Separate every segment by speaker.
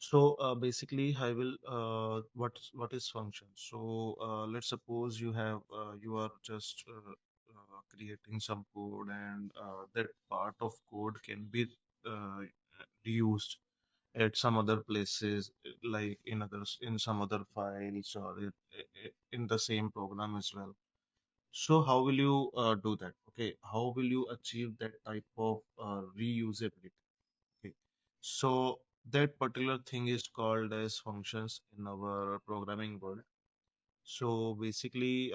Speaker 1: So basically, I will what is function? So let's suppose you are just creating some code, and that part of code can be uh, reused at some other places, like in some other files or in the same program as well. So how will you do that? Okay, how will you achieve that type of reusability? Okay. So that particular thing is called as functions in our programming world. So basically,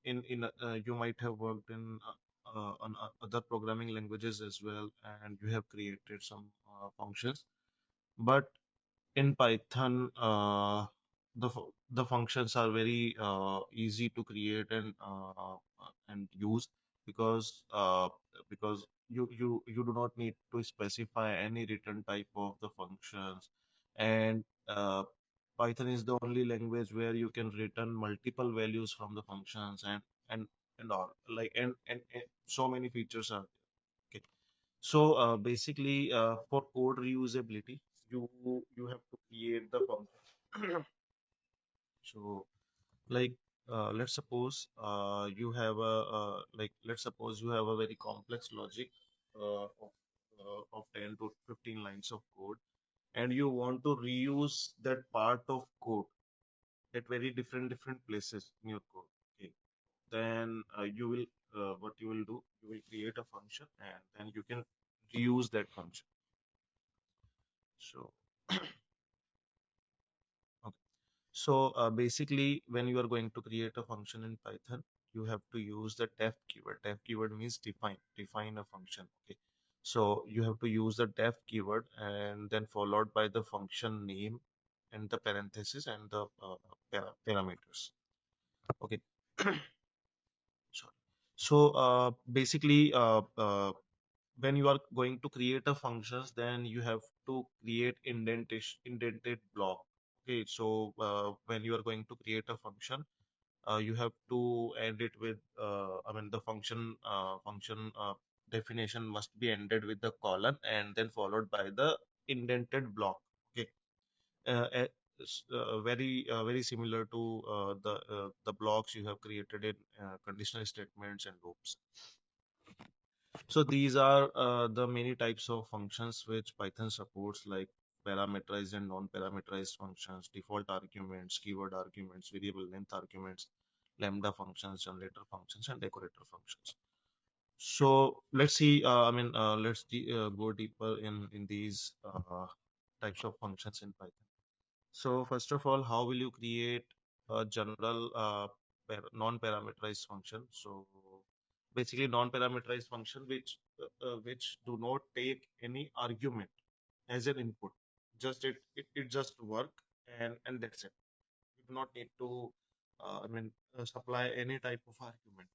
Speaker 1: you might have worked in on other programming languages as well, and you have created some functions. But in Python, the functions are very easy to create and use because you do not need to specify any return type of the functions, and Python is the only language where you can return multiple values from the functions and and all like and so many features are there. Okay. So basically, for code reusability, you have to create the function. So like let's suppose let's suppose you have a very complex logic of 10 to 15 lines of code, and you want to reuse that part of code at very different places in your code. Okay. Then what you will do, you will create a function, and then you can reuse that function. So okay. So basically, when you are going to create a function in Python, you have to use the def keyword. Def keyword means define a function. Okay. So you have to use the def keyword and then followed by the function name and the parenthesis and the parameters. Okay. Sorry. So basically, when you are going to create a functions, then you have to create indented block. Okay, so when you are going to create a function, you have to end it with I mean the function definition must be ended with the colon and then followed by the indented block. Okay, uh, uh, very similar to the blocks you have created in conditional statements and loops. So these are the many types of functions which Python supports, like parameterized and non-parameterized functions, default arguments, keyword arguments, variable length arguments, lambda functions, generator functions, and decorator functions. So let's see. Go deeper in these types of functions in Python. So first of all, how will you create a general non-parameterized function? So basically, non-parameterized function which do not take any argument as an input. Just it just work, and that's it. You do not need to supply any type of argument.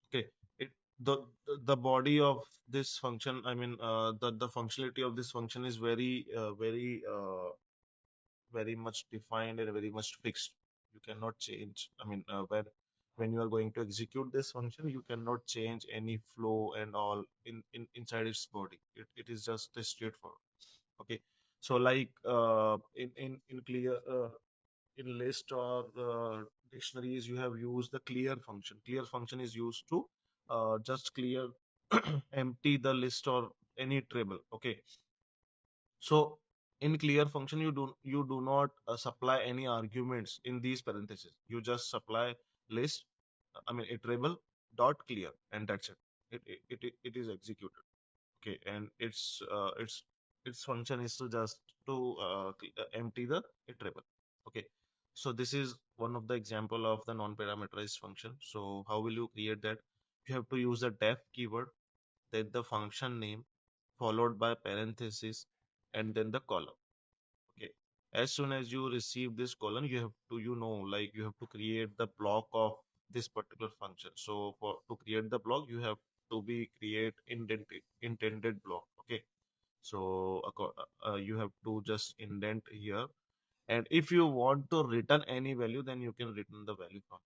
Speaker 1: Okay. It the body of this function, the functionality of this function is very much defined and very much fixed. You cannot change. When you are going to execute this function, you cannot change any flow and all inside its body. It is just a straightforward. Okay. So like in clear in list or dictionaries, you have used the clear function. Clear function is used to just clear empty the list or any table. Okay. So in clear function, you do not supply any arguments in these parentheses. You just supply list, iterable dot clear, and that's it. It is executed. Okay, and its function is to just to empty the iterable. Okay, so this is one of the example of the non-parameterized function. So how will you create that? You have to use the def keyword, then the function name, followed by parenthesis, and then the column. Okay. As soon as you receive this column, you have to create the block of this particular function. So for to create the block, you have to be create intended block. Okay. So you have to just indent here. And if you want to return any value, then you can return the value from.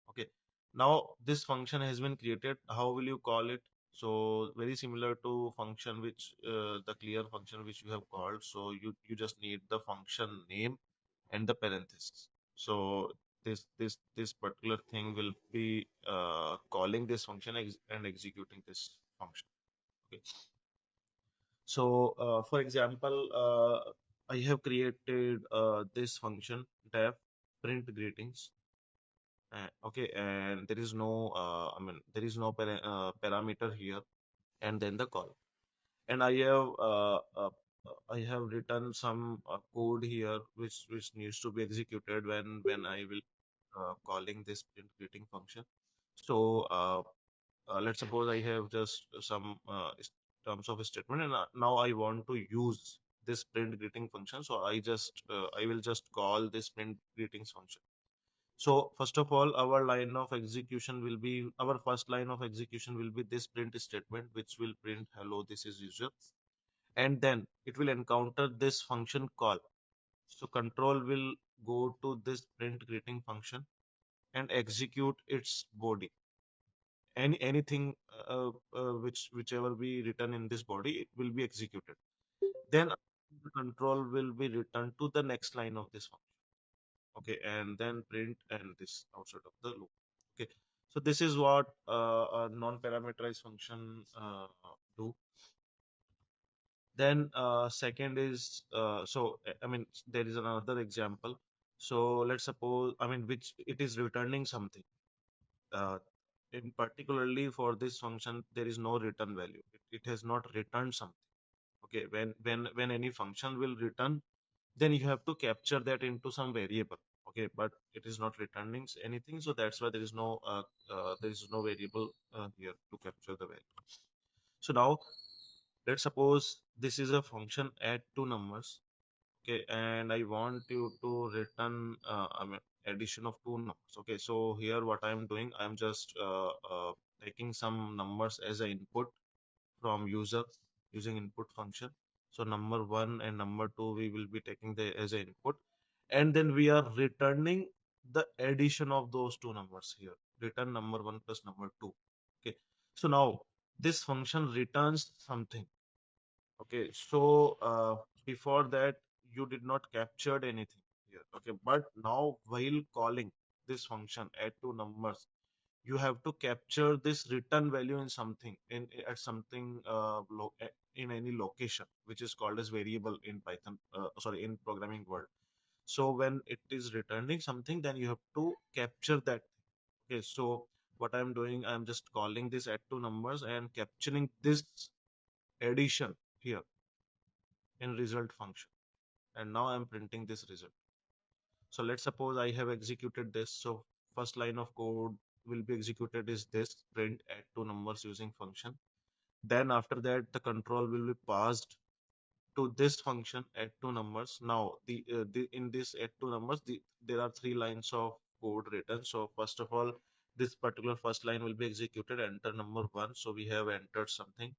Speaker 1: Okay. Now this function has been created. How will you call it? So very similar to function which the clear function which you have called. So you just need the function name and the parenthesis. So this particular thing will be calling this function and executing this function. Okay. So for example, I have created this function def print greetings. Okay, and there is no there is no parameter here, and then the call. And I have written some code here which needs to be executed when I will calling this print greeting function. So let's suppose I have just some terms of a statement, and now I want to use this print greeting function. So I will just call this print greetings function. So first of all, our first line of execution will be this print statement, which will print hello, this is user, and then it will encounter this function call. So control will go to this print greeting function and execute its body. Anything whichever be written in this body, it will be executed. Then the control will be returned to the next line of this function. Okay, and then print and this outside of the loop. Okay, so this is what a non-parameterized function do. Then second is I mean there is another example. So let's suppose which it is returning something. Uh, in particularly for this function there is no return value. It has not returned something. Okay, when any function will return, then you have to capture that into some variable. Okay, but it is not returning anything, so that's why there is no variable here to capture the value. So now let's suppose this is a function add two numbers. Okay, and I want you to return addition of two numbers. Okay, so here what I'm doing, I'm just taking some numbers as an input from user using input function. So number one and number two we will be taking the as an input, and then we are returning the addition of those two numbers here. Return number one plus number two. Okay, so now this function returns something. Okay, so before that you did not captured anything here. Okay, but now while calling this function add two numbers, you have to capture this return value in something at something in any location, which is called as variable in Python. Sorry, in programming world. So when it is returning something, then you have to capture that. Okay, so what I'm doing, I'm just calling this add two numbers and capturing this addition here in result function, and now I'm printing this result. So let's suppose I have executed this. So first line of code will be executed is this print add two numbers using function. Then after that the control will be passed to this function add two numbers. Now in this add two numbers, there are three lines of code written. So first of all, this particular first line will be executed, enter number one. So we have entered something,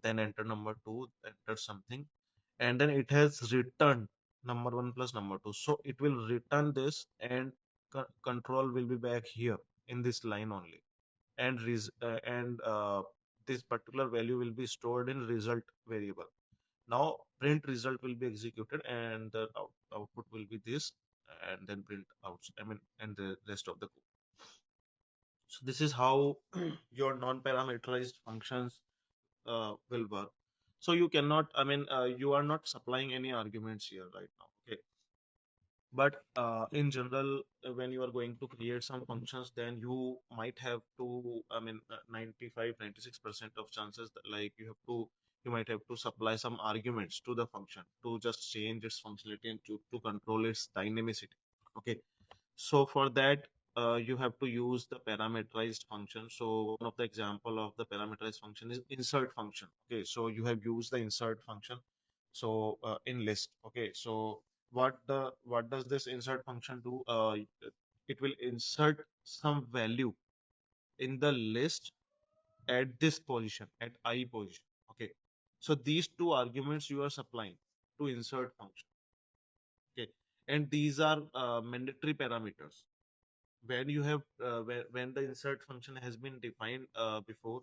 Speaker 1: then enter number two, enter something, and then it has returned number one plus number two. So it will return this, and control will be back here in this line only, and this particular value will be stored in result variable. Now print result will be executed, and the output will be this, and then print out. And the rest of the code. So this is how your non-parameterized functions will work. So you cannot, you are not supplying any arguments here right now. Okay. But in general, when you are going to create some functions, then you might have to, 95, 96% of chances that like you might have to supply some arguments to the function to just change its functionality and to control its dynamicity. Okay. So for that, you have to use the parameterized function. So one of the example of the parameterized function is insert function. Okay, so you have used the insert function. So in list. Okay, so what does this insert function do? It will insert some value in the list at this position, at I position. Okay, so these two arguments you are supplying to insert function. Okay, and these are mandatory parameters. When you have when the insert function has been defined before,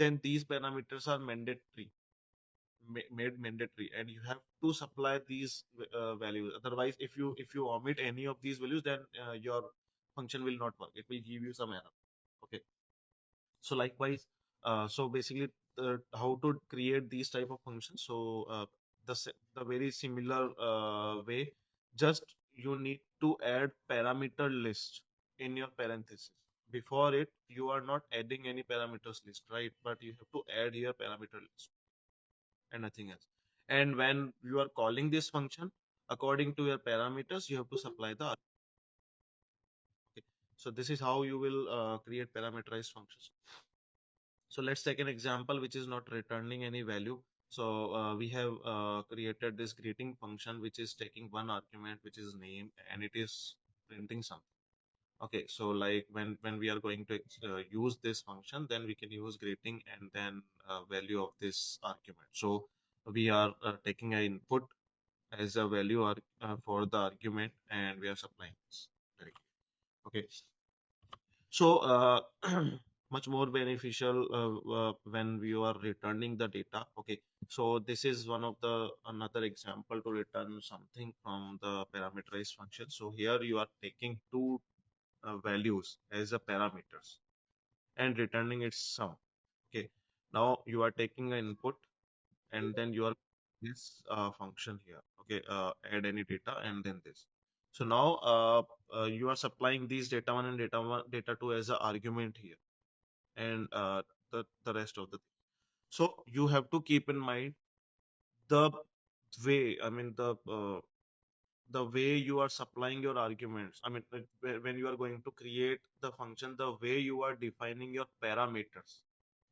Speaker 1: then these parameters are mandatory, made mandatory, and you have to supply these values. Otherwise, if you omit any of these values, then your function will not work. It will give you some error. Okay. So likewise, so basically, how to create these type of functions? So the very similar way, just you need to add parameter list in your parenthesis. Before it, you are not adding any parameters list, right? But you have to add here parameter list and nothing else. And when you are calling this function, according to your parameters, you have to supply the. Okay. So this is how you will create parameterized functions. So let's take an example which is not returning any value. So we have created this greeting function which is taking one argument which is name and it is printing something. Okay, so like when we are going to use this function, then we can use greeting and then value of this argument. So we are taking an input as a value for the argument and we are supplying this directly. Okay, so much more beneficial when we are returning the data. Okay, so this is one of the another example to return something from the parameterized function. So here you are taking two values as a parameters and returning its sum. Okay, now you are taking an input and then you are this function here. Okay, add any data and then this. So now you are supplying these data one and data two as an argument here, and the rest of the thing. So you have to keep in mind the way. I mean the way you are supplying your arguments. I mean when you are going to create the function, the way you are defining your parameters,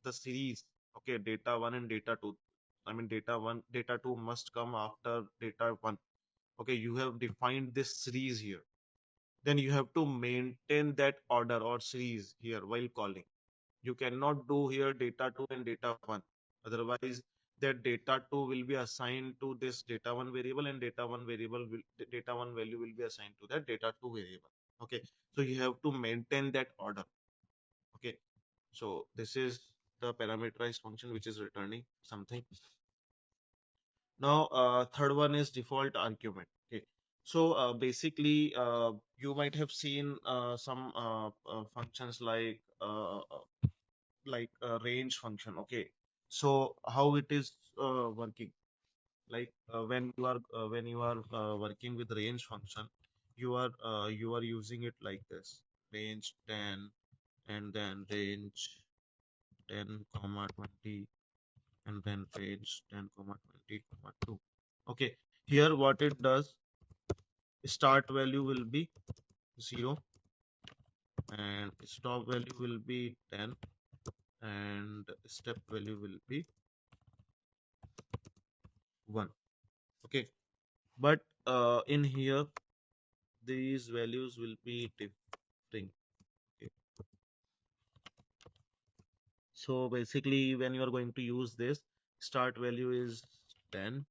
Speaker 1: the series. Okay, data one and data two. I mean data one, data two must come after data one. Okay, you have defined this series here. Then you have to maintain that order or series here while calling. You cannot do here data 2 and data 1. Otherwise, that data 2 will be assigned to this data 1 variable and data 1 variable will the data 1 value will be assigned to that data 2 variable. Okay. So you have to maintain that order. Okay. So this is the parameterized function which is returning something. Now, third one is default argument. Okay. So basically, you might have seen some functions like a range function. Okay, so how it is working? Like when you are working with range function, you are using it like this: range 10 and then range 10 comma 20 and then range 10 comma 20 comma 2. Okay, here what it does: start value will be 0 and stop value will be 10 and step value will be 1. Okay, but in here these values will be differing. Okay. So basically when you are going to use this, start value is 10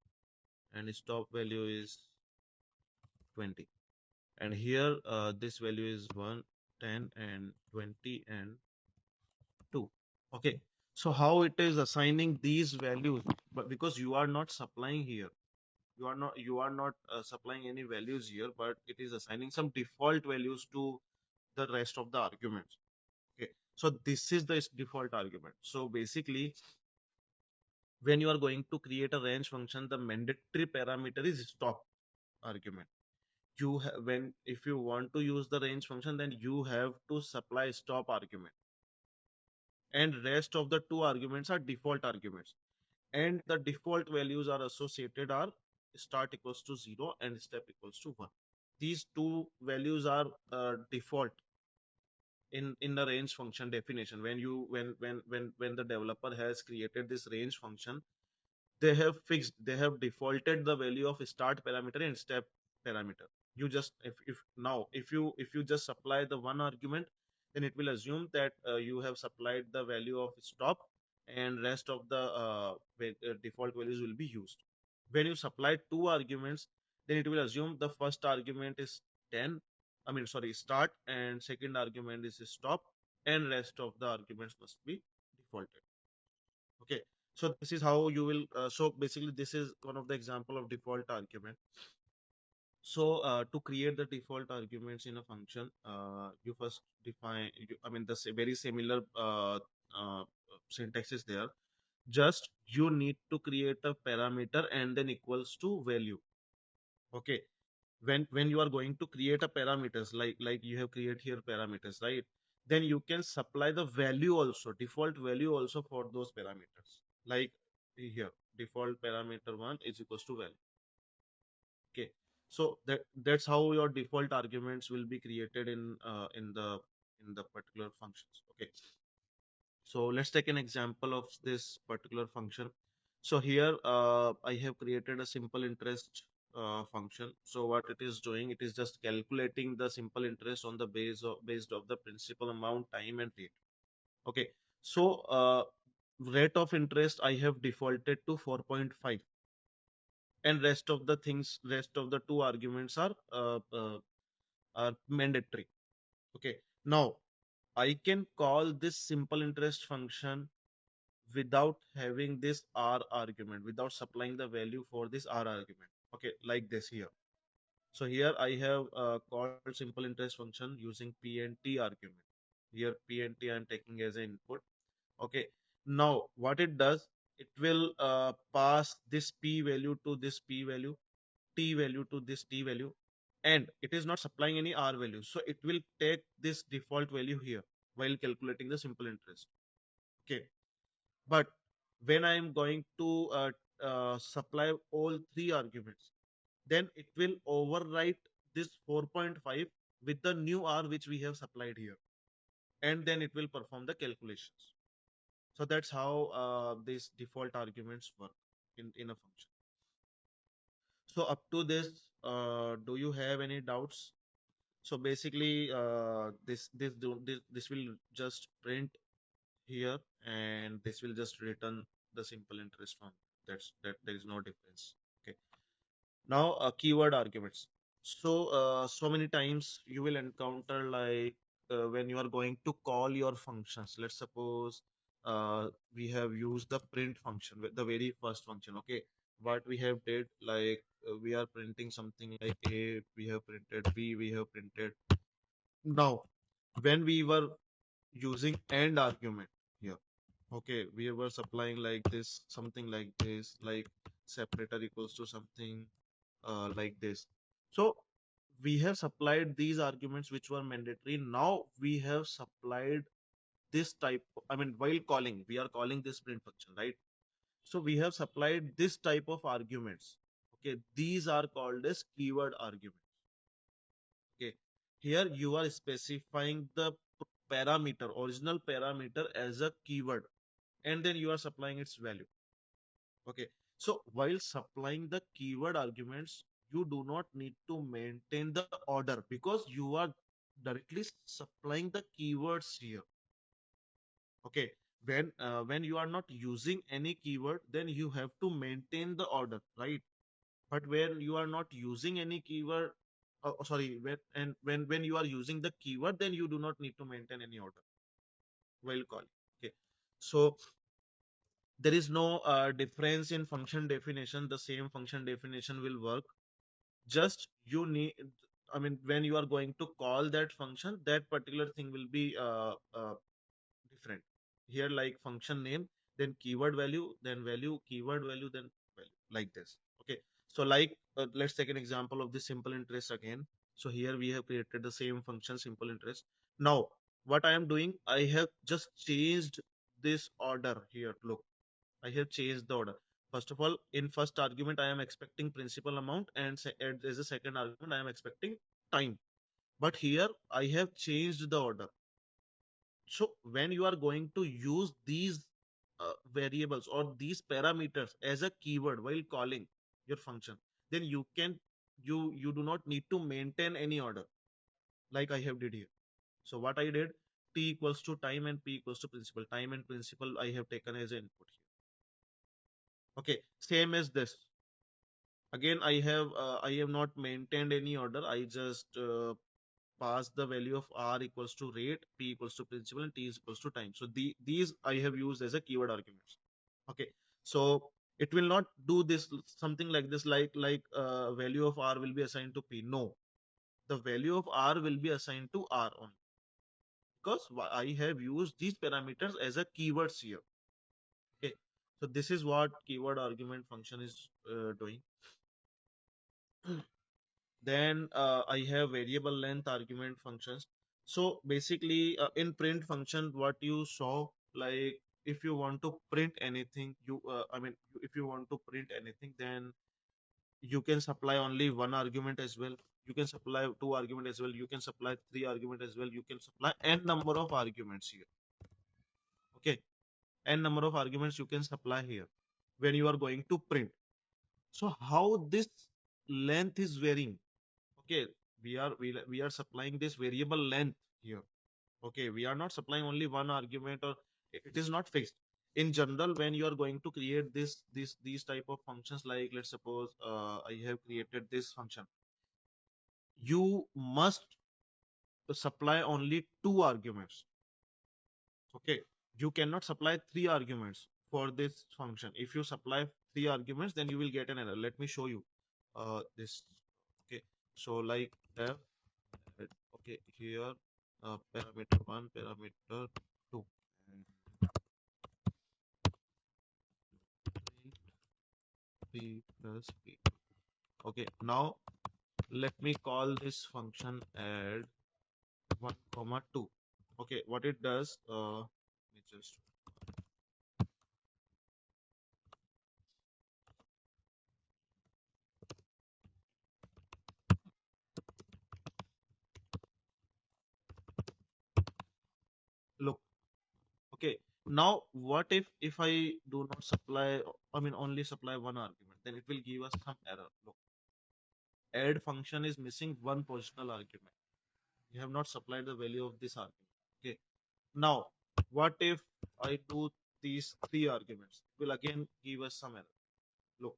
Speaker 1: and stop value is 20, and here this value is 1, 10 and 20 and 2. Okay, so how it is assigning these values? But because you are not supplying here, you are not supplying any values here, but it is assigning some default values to the rest of the arguments. Okay, so this is the default argument. So basically, when you are going to create a range function, the mandatory parameter is stop argument. When if you want to use the range function, then you have to supply stop argument, and rest of the two arguments are default arguments. And the default values are associated are start equals to 0 and step equals to 1. These two values are default in the range function definition. When the developer has created this range function, they have defaulted the value of start parameter and step parameter. You just if now if you just supply the one argument, then it will assume that you have supplied the value of stop and rest of the default values will be used. When you supply two arguments, then it will assume the first argument is 10, I mean sorry, start, and second argument is stop, and rest of the arguments must be defaulted. Okay, so this is how you will. So basically, this is one of the example of default argument. So to create the default arguments in a function, you first define. I mean, very similar syntax is there. Just you need to create a parameter and then equals to value. Okay, when you are going to create a parameters like you have created here parameters, right? Then you can supply the value also, default value also for those parameters. Like here, default parameter one is equals to value. Okay, so that's how your default arguments will be created in the particular functions. Okay, so let's take an example of this particular function. So here I have created a simple interest function. So what it is doing, it is just calculating the simple interest on the based of the principal amount, time, and rate. Okay, so rate of interest I have defaulted to 4.5, and rest of the two arguments are mandatory. Okay, now I can call this simple interest function without having this R argument, without supplying the value for this R argument. Okay, like this here. So here I have called simple interest function using P and T argument. Here P and T I am taking as an input. Okay. Now what it does, it will pass this P value to this P value, T value to this T value, and it is not supplying any R value. So it will take this default value here while calculating the simple interest. Okay. But when I am going to supply all three arguments, then it will overwrite this 4.5 with the new R which we have supplied here, and then it will perform the calculations. So that's how these default arguments work in a function. So up to this, do you have any doubts? So basically, this will just print here, and this will just return the simple interest from. That there is no difference. Okay. Now, keyword arguments. So, so many times you will encounter like when you are going to call your functions. Let's suppose we have used the print function, the very first function. Okay, what we have did like we are printing something like A, we have printed B, we have printed. Now, when we were using AND argument here, okay, we were supplying like this, something like this, like separator equals to something like this. So we have supplied these arguments which were mandatory. Now we have supplied this type. I mean, while calling, we are calling this print function, right? So we have supplied this type of arguments. Okay, these are called as keyword arguments. Okay, here you are specifying the parameter, original parameter as a keyword, and then you are supplying its value. Okay. So while supplying the keyword arguments, you do not need to maintain the order because you are directly supplying the keywords here. Okay. When you are not using any keyword, then you have to maintain the order, right? But when you are not using any keyword, sorry, when you are using the keyword, then you do not need to maintain any order while calling. Okay. So there is no difference in function definition. The same function definition will work. Just you need, I mean, when you are going to call that function, that particular thing will be different. Here, like function name, then keyword value, then value, keyword value, then value, like this. Okay. So like, let's take an example of this simple interest again. So here we have created the same function, simple interest. Now, what I am doing, I have just changed this order here. Look, I have changed the order. First of all, in first argument, I am expecting principal amount, and as a second argument, I am expecting time. But here, I have changed the order. So when you are going to use these variables or these parameters as a keyword while calling your function, then you do not need to maintain any order like I have did here. So what I did, t equals to time and p equals to principal. Time and principal I have taken as an input here. Okay, same as this. Again, I have not maintained any order. I just pass the value of r equals to rate, p equals to principal, and t is equals to time. So these I have used as a keyword arguments. Okay, so it will not do this something like this, value of r will be assigned to p. No, the value of r will be assigned to r only, because I have used these parameters as a keywords here. Okay, so this is what keyword argument function is doing. Then I have variable length argument functions. So basically, in print function, what you saw, like if you want to print anything, if you want to print anything, then you can supply only one argument as well. You can supply two argument as well. You can supply three argument as well. You can supply n number of arguments here. Okay, n number of arguments you can supply here when you are going to print. So how this length is varying? Okay, we are supplying this variable length here. Okay, we are not supplying only one argument, or it is not fixed. In general, when you are going to create these type of functions, like let's suppose I have created this function, you must supply only two arguments. Okay, you cannot supply three arguments for this function. If you supply three arguments, then you will get an error. Let me show you this. Okay, so like f, okay, here parameter one, parameter two, and p plus p. Okay, now let me call this function add 1 comma 2. Okay, what it does, let me just look. Okay, now what if I do not supply, I mean only supply one argument, then it will give us some error. Look, add function is missing one positional argument. You have not supplied the value of this argument. Okay, now what if I do these three arguments? It will again give us some error. Look,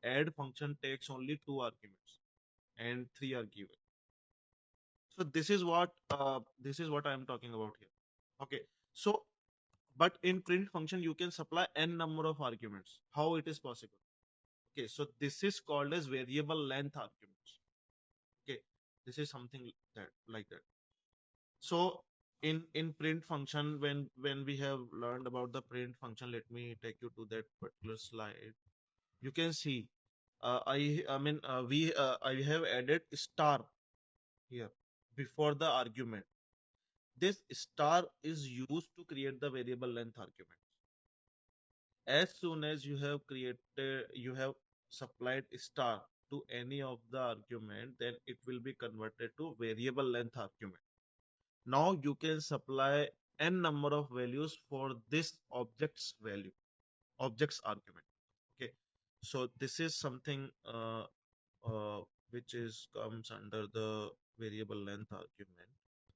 Speaker 1: add function takes only two arguments and three are given. So this is what I am talking about here. Okay, so but in print function you can supply n number of arguments. How it is possible? Okay, so this is called as variable length arguments. Okay, this is something like that. So in print function, when we have learned about the print function, let me take you to that particular slide. You can see I have added star here before the argument. This star is used to create the variable length argument. As soon as you have supplied star to any of the argument, then it will be converted to variable length argument. Now you can supply n number of values for this object's argument. Okay, so this is something which is comes under the variable length argument.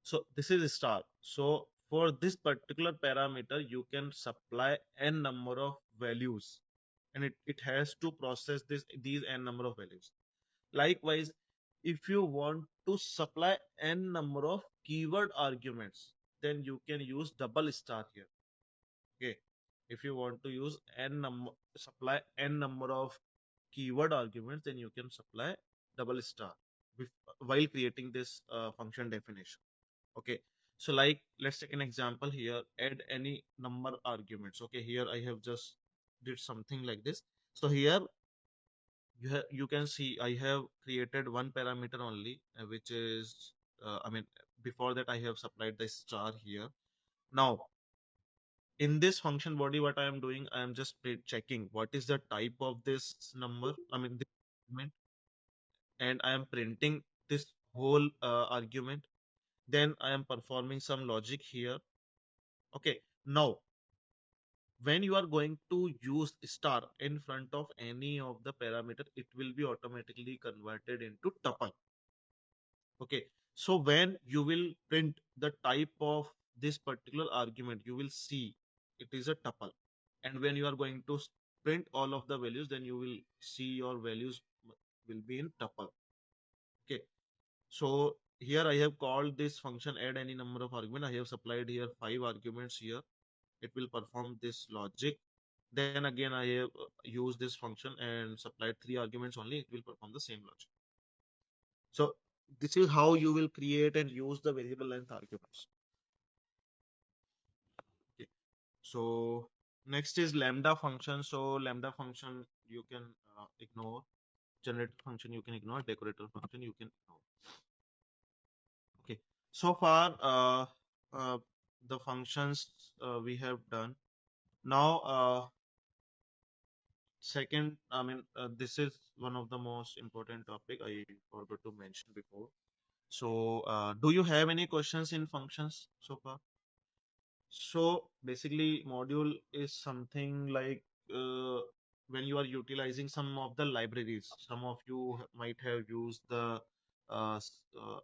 Speaker 1: So this is star. So for this particular parameter, you can supply n number of values, and it has to process these n number of values. Likewise, if you want to supply n number of keyword arguments, then you can use double star here. Okay. If you want to use supply n number of keyword arguments, then you can supply double star while creating this function definition. Okay, so like let's take an example here. Add any number arguments. Okay, here I have just did something like this. So here you can see I have created one parameter only, which is before that I have supplied the star here. Now in this function body, what I am doing, I am just checking what is the type of this number, this argument, and I am printing this whole argument. Then I am performing some logic here. Okay, now when you are going to use star in front of any of the parameter, it will be automatically converted into tuple. Okay, so when you will print the type of this particular argument, you will see it is a tuple. And when you are going to print all of the values, then you will see your values will be in tuple. Okay, so here I have called this function add any number of argument. I have supplied here five arguments here. It will perform this logic. Then again, I have used this function and supplied three arguments only. It will perform the same logic. So this is how you will create and use the variable length arguments. Okay. So next is lambda function. So lambda function you can ignore. Generator function you can ignore. Decorator function you can ignore. Okay. So far, the functions we have done. Now, second, I mean, this is one of the most important topic I forgot to mention before. So, do you have any questions in functions so far? So basically, module is something like when you are utilizing some of the libraries. Some of you might have used the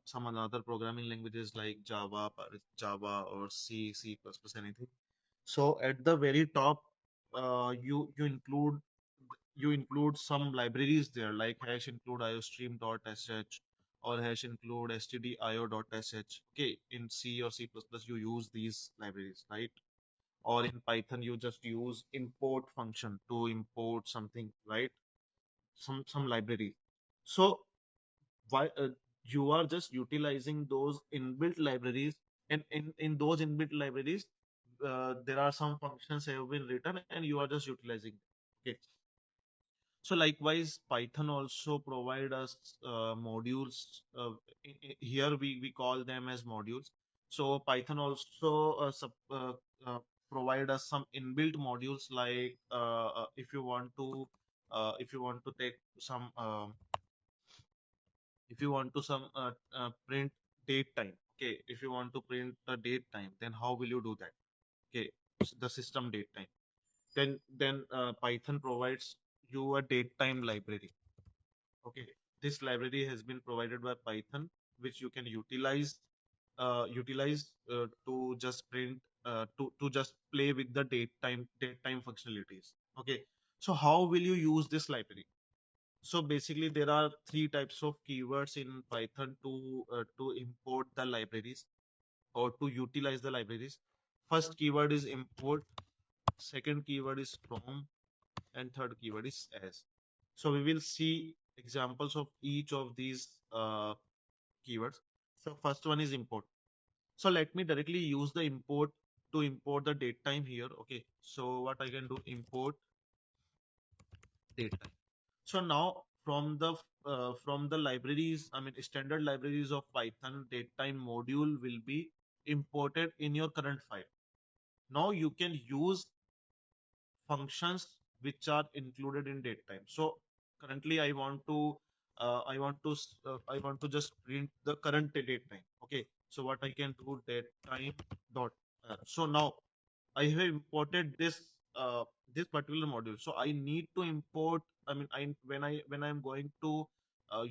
Speaker 1: some other programming languages like Java or C, C++, anything. So at the very top, you include some libraries there like hash include iostream.sh or hash include stdio.sh. Okay, in C or C++ you use these libraries, right? Or in Python you just use import function to import something, right? Some library. So why you are just utilizing those inbuilt libraries, and in those inbuilt libraries there are some functions have been written and you are just utilizing. Okay. So likewise, Python also provide us modules. Here we call them as modules. So Python also provide us some inbuilt modules like if you want to take some if you want to some print date time. Okay, if you want to print the date time, then how will you do that? Okay, the system date time. Then Python provides you a date time library. Okay, this library has been provided by Python, which you can utilize to just print to just play with the date time functionalities. Okay, so how will you use this library? So basically, there are three types of keywords in Python to import the libraries or to utilize the libraries. First keyword is import, second keyword is from, and third keyword is as. So we will see examples of each of these keywords. So first one is import. So let me directly use the import to import the date time here. Okay. So what I can do, import date time. So now from the libraries, I mean standard libraries of Python, datetime module will be imported in your current file. Now you can use functions which are included in datetime. So currently I want to just print the current date time. Okay. So what I can do, datetime dot. So now I have imported this particular module. So I need to import. I mean, when I'm going to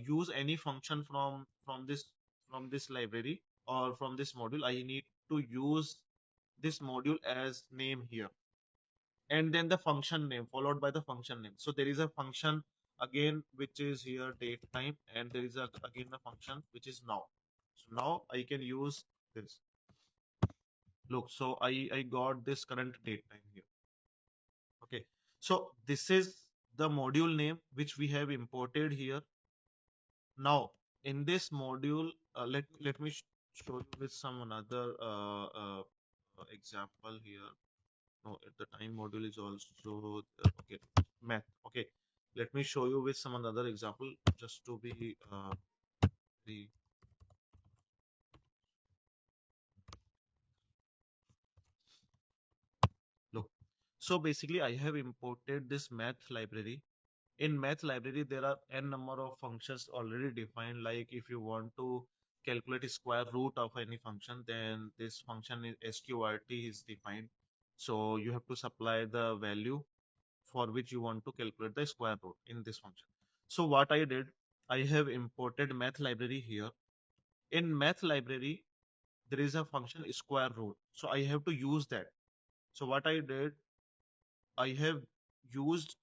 Speaker 1: use any function from this library or from this module, I need to use this module as name here, and then the function name followed by the function name. So there is a function again which is here date time, and there is again a function which is now. So now I can use this. Look, so I got this current date time here. Okay, so this is the module name which we have imported here. Now in this module, let me show you with some another example here. No, at the time module is also okay. Math. Okay, let me show you with some another example just to be the look. So basically, I have imported this math library. In math library, there are n number of functions already defined. Like if you want to calculate square root of any function, then this function is sqrt is defined. So you have to supply the value for which you want to calculate the square root in this function. So what I did, I have imported math library here. In math library, there is a function square root. So I have to use that. So what I did, I have used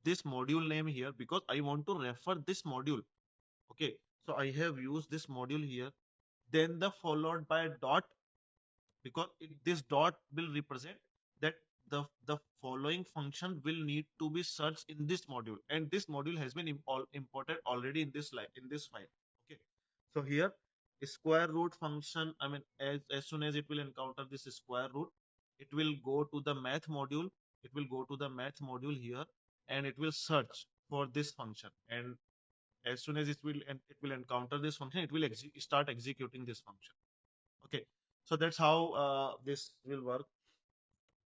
Speaker 1: this module name here because I want to refer this module. Okay. So I have used this module here. Then the followed by dot because this dot will represent that the following function will need to be searched in this module, and this module has been imported already in this file. Okay, so here square root function, I mean, as soon as it will encounter this square root, it will go to the math module. It will go to the math module here, and it will search for this function. And as soon as it will encounter this function, it will start executing this function. Okay, so that's how this will work.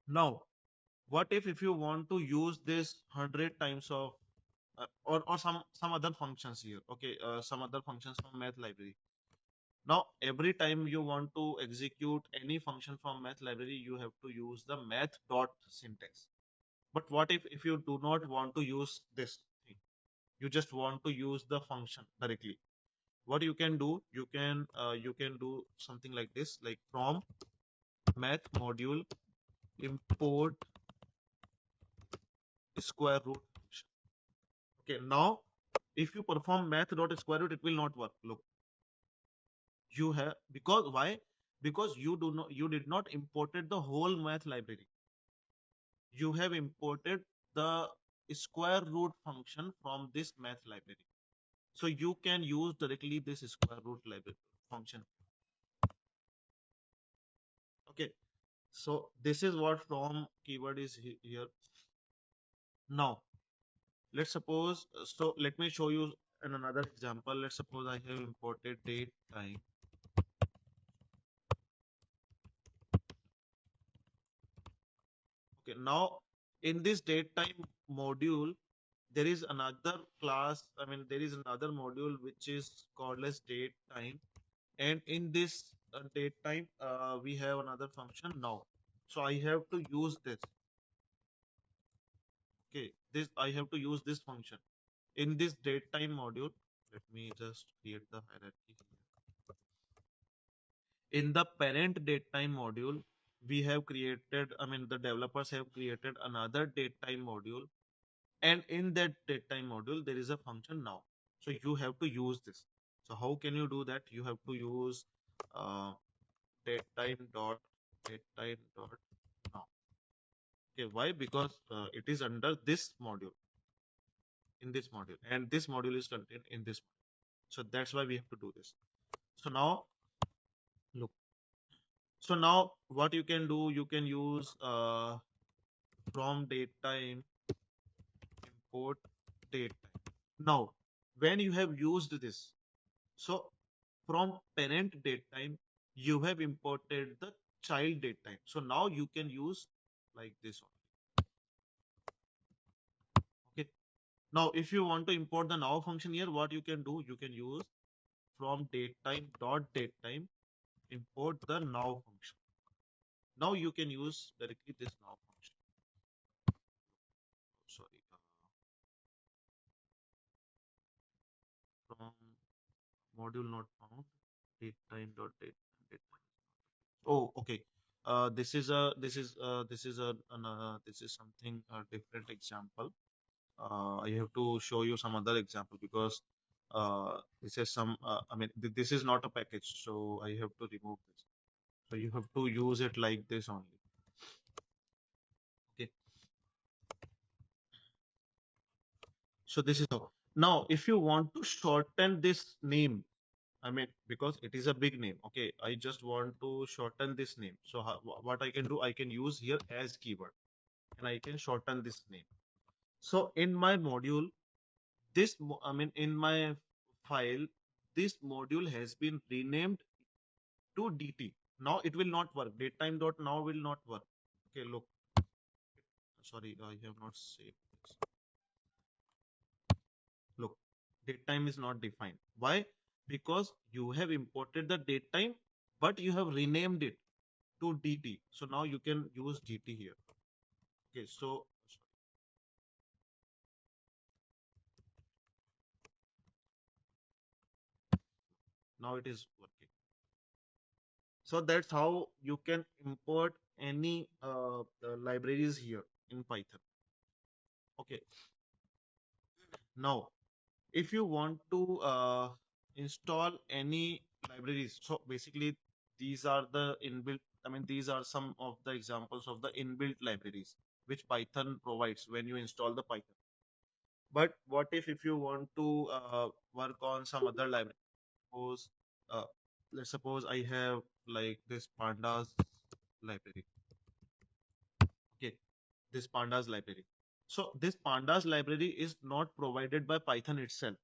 Speaker 1: Now, what if you want to use this 100 times of or some other functions here? Okay, some other functions from math library. Now, every time you want to execute any function from math library, you have to use the math dot syntax. But what if you do not want to use this thing? You just want to use the function directly. What you can do, you can do something like this, like from math module import square root function. Okay, now if you perform math dot square root, it will not work. Look, you have, because why? Because you did not imported the whole math library. You have imported the square root function from this math library. So you can use directly this square root library function. Okay, so this is what from keyword is here. Now let's suppose, so let me show you in another example. Let's suppose I have imported date time. Okay, now in this date time module, there is another class, I mean, there is another module which is called as date time. And in this date time, we have another function now. So I have to use this. Okay, this I have to use this function in this date time module. Let me just create the hierarchy here. In the parent datetime module, we have created, I mean, the developers have created another datetime module. And in that datetime module, there is a function now. So you have to use this. So how can you do that? You have to use uh, datetime dot now. Okay, why? Because it is under this module, in this module, and this module is contained in this module. So that's why we have to do this. So now, look. So now what you can do, you can use from datetime import datetime. Now, when you have used this, so from parent datetime, you have imported the child datetime. So now you can use like this only. Okay. Now, if you want to import the now function here, what you can do, you can use from datetime dot datetime import the now function. Now you can use directly this now function. Sorry, from module not found, datetime dot datetime. Oh, okay. This is something different example. I have to show you some other example because this is some. I mean, this is not a package, so I have to remove this. So you have to use it like this only. Okay. So this is how. Now, if you want to shorten this name, I mean, because it is a big name. Okay, I just want to shorten this name. So what I can do, I can use here as keyword, and I can shorten this name. So in my module, I mean, in my file, this module has been renamed to DT. Now it will not work. Datetime dot now will not work. Okay, look. Sorry, I have not saved this. Look, datetime is not defined. Why? Because you have imported the datetime, but you have renamed it to DT. So now you can use DT here. Okay, so now it is working. So that's how you can import any libraries here in Python. Okay, now if you want to install any libraries, so basically these are the inbuilt I mean, these are some of the examples of the inbuilt libraries which Python provides when you install the Python. But what if you want to work on some other library? Suppose, uh, let's suppose I have like this pandas library. Okay, this pandas library. So this pandas library is not provided by Python itself.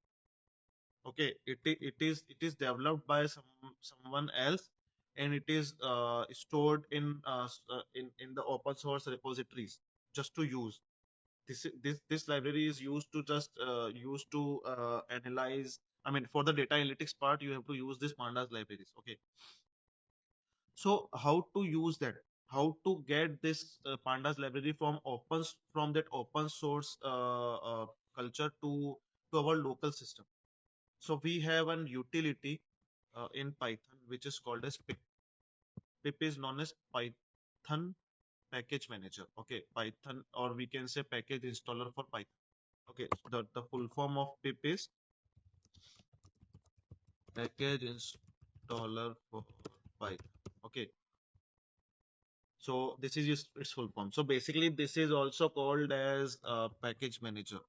Speaker 1: Okay, it is developed by someone else, and it is stored in the open source repositories just to use. This library is used to just analyze. I mean, for the data analytics part, you have to use this pandas libraries. Okay, so how to use that? How to get this pandas library from that open source culture to our local system? So we have an utility in Python which is called as pip. Pip is known as Python package manager. Okay, Python, or we can say package installer for Python. Okay, so the full form of pip is package installer for Python. Okay, so this is its full form. So basically, this is also called as package manager.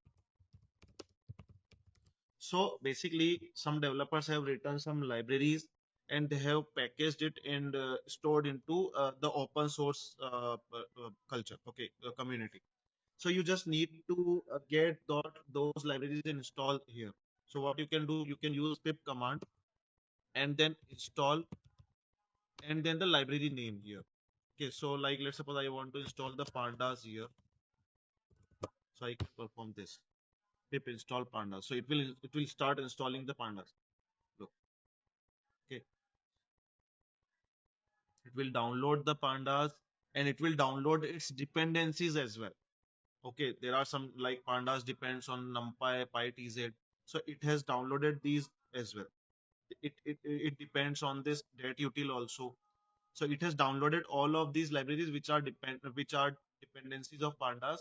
Speaker 1: So basically, some developers have written some libraries and they have packaged it and stored into the open source culture, okay, community. So you just need to get those libraries installed here. So what you can do, you can use pip command and then install and then the library name here. Okay, so like let's suppose I want to install the pandas here. So I can perform this pip install pandas. So it will start installing the pandas. Look, okay. It will download the pandas and it will download its dependencies as well. Okay, there are some like pandas depends on numpy, pytz. So it has downloaded these as well. It depends on this det util also. So it has downloaded all of these libraries which are dependencies of pandas.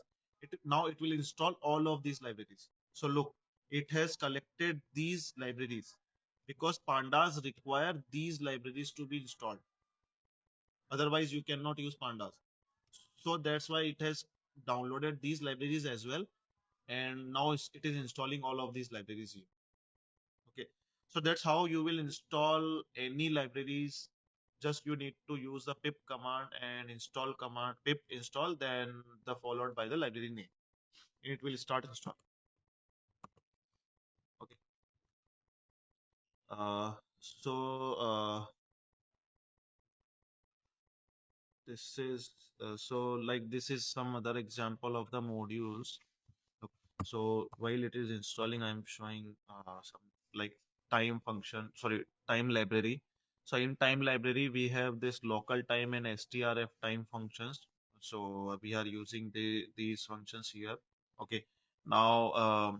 Speaker 1: Now it will install all of these libraries. So look, it has collected these libraries because pandas require these libraries to be installed. Otherwise, you cannot use pandas. So that's why it has downloaded these libraries as well. And now it is installing all of these libraries here. Okay. So that's how you will install any libraries. Just you need to use the pip command and install command, pip install, then the followed by the library name. And it will start install. Okay. So this is like this is some other example of the modules. Okay. So while it is installing, I'm showing some like time function, sorry, time library. So in time library, we have this local time and strf time functions. So we are using these functions here. Okay. Now,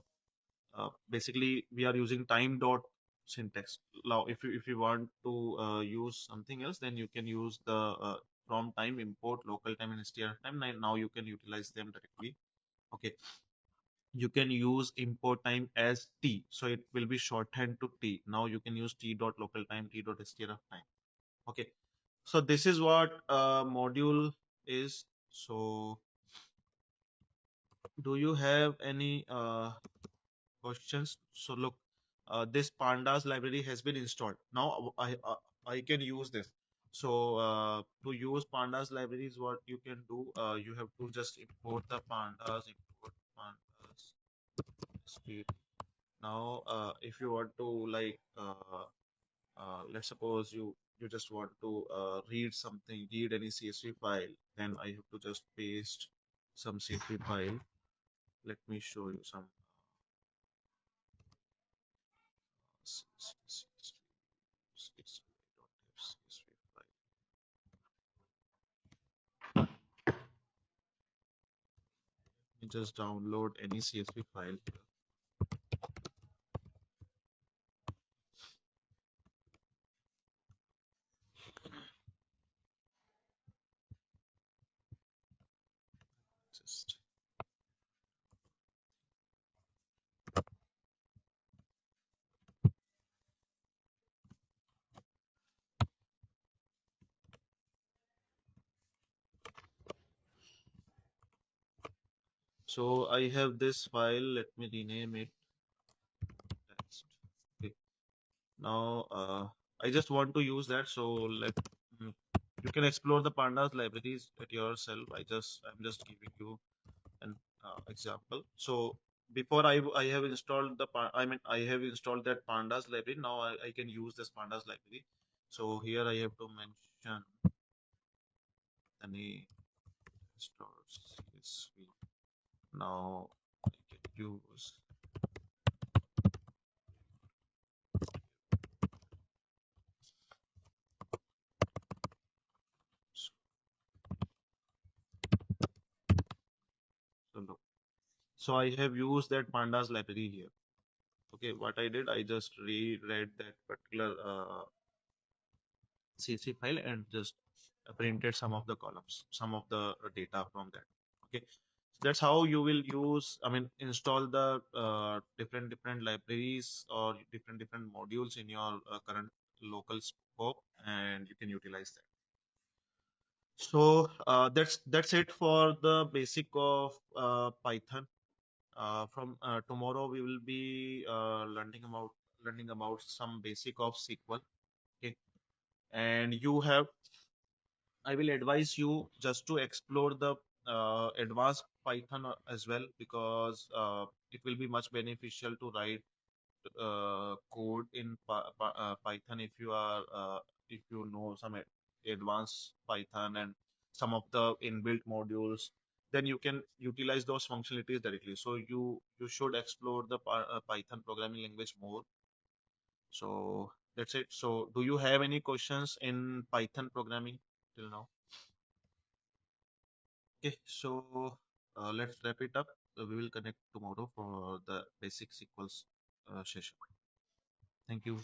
Speaker 1: basically, we are using time dot syntax. Now, if you want to use something else, then you can use the from time import local time and strf time. Now you can utilize them directly. Okay, you can use import time as t, so it will be shorthand to t. Now you can use t dot local time, t dot strf time. Okay, so this is what module is. So do you have any questions? So look, this pandas library has been installed. Now I can use this. So to use pandas libraries, what you can do, you have to just import the pandas, import pandas. Now, if you want to like, let's suppose you just want to read something, read any CSV file, then I have to just paste some CSV file. Let me show you some CSV file. You just download any CSV file here. Just So I have this file. Let me rename it text. Okay. Now I just want to use that. So mm, you can explore the pandas libraries at yourself. I'm just giving you an example. So before I have installed I have installed that pandas library. Now I can use this pandas library. So here I have to mention the name stars CSV. Now I can use so, look. So I have used that pandas library here. Okay, what I did, I just reread that particular CSV file and just printed some of the columns, some of the data from that. Okay, so that's how you will use, I mean, install the different libraries or different modules in your current local scope, and you can utilize that. So that's it for the basic of Python. From tomorrow, we will be learning about some basic of SQL. Okay, and I will advise you just to explore the advanced Python as well, because it will be much beneficial to write code in Python if you know some advanced Python and some of the inbuilt modules, then you can utilize those functionalities directly. So you should explore the Python programming language more. So that's it. So do you have any questions in Python programming till now? Okay, so let's wrap it up. We will connect tomorrow for the basic sequels session. Thank you.